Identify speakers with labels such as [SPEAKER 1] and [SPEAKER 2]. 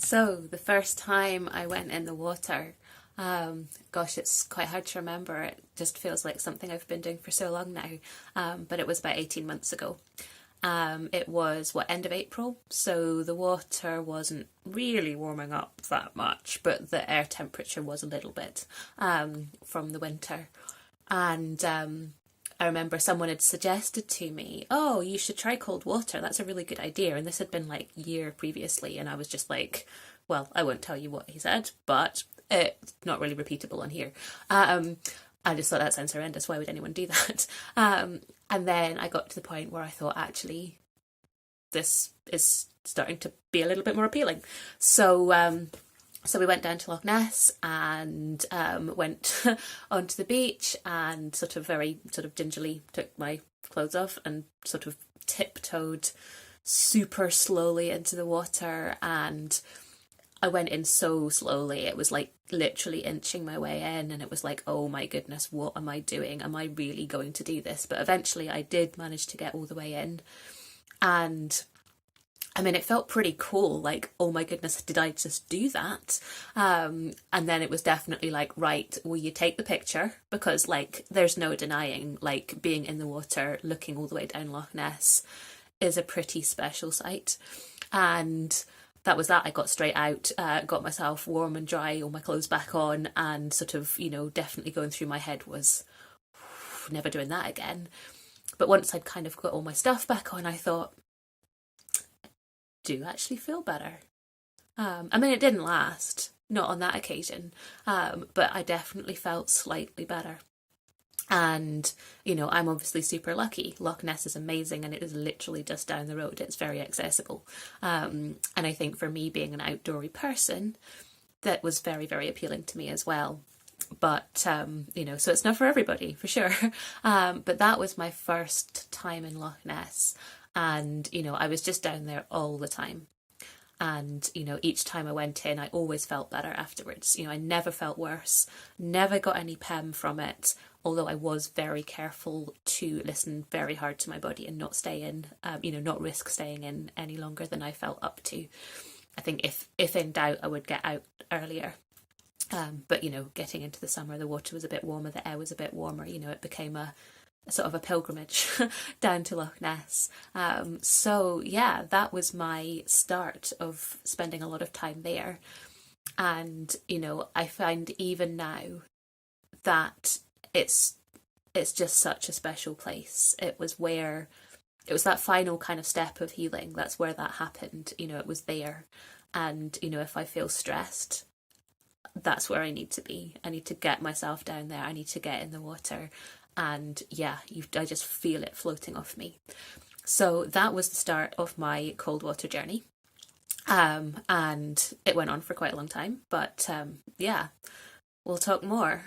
[SPEAKER 1] So the first time I went in the water, gosh, it's quite hard to remember. It just feels like something I've been doing for so long now. But it was about 18 months ago. It was end of April, so the water wasn't really warming up that much, but the air temperature was a little bit from the winter. And I remember someone had suggested to me, oh, you should try cold water. That's a really good idea. And this had been like a year previously. And I was just like, well, I won't tell you what he said, but it's not really repeatable on here. I just thought that sounds horrendous. Why would anyone do that? And then I got to the point where I thought, actually, this is starting to be a little bit more appealing. So we went down to Loch Ness and went onto the beach and very gingerly took my clothes off and sort of tiptoed super slowly into the water. And I went in so slowly. It was like literally inching my way in, and it was like, oh my goodness, what am I doing? Am I really going to do this? But eventually I did manage to get all the way in. And I mean, it felt pretty cool, like, oh my goodness, did I just do that? And then it was definitely like, right, will you take the picture? Because, like, there's no denying, like, being in the water, looking all the way down Loch Ness is a pretty special sight. And that was that. I got straight out, got myself warm and dry, all my clothes back on, and definitely going through my head was, never doing that again. But once I'd kind of got all my stuff back on, I thought, do actually feel better. I mean, it didn't last, not on that occasion, but I definitely felt slightly better. And, I'm obviously super lucky. Loch Ness is amazing and it is literally just down the road. It's very accessible. And I think for me, being an outdoorsy person, that was very, very appealing to me as well. But, so it's not for everybody, for sure. But that was my first time in Loch Ness. And, I was just down there all the time. And, each time I went in, I always felt better afterwards. I never felt worse, never got any PEM from it, although I was very careful to listen very hard to my body and not stay in, not risk staying in any longer than I felt up to. I think if in doubt, I would get out earlier. But, getting into the summer, the water was a bit warmer, the air was a bit warmer, it became a sort of a pilgrimage down to Loch Ness. So yeah, that was my start of spending a lot of time there. And, I find even now that it's just such a special place. It was that final kind of step of healing. That's where that happened. It was there. And, if I feel stressed, that's where I need to be. I need to get myself down there. I need to get in the water. And yeah, I just feel it floating off me. So that was the start of my cold water journey. And it went on for quite a long time. But yeah, we'll talk more.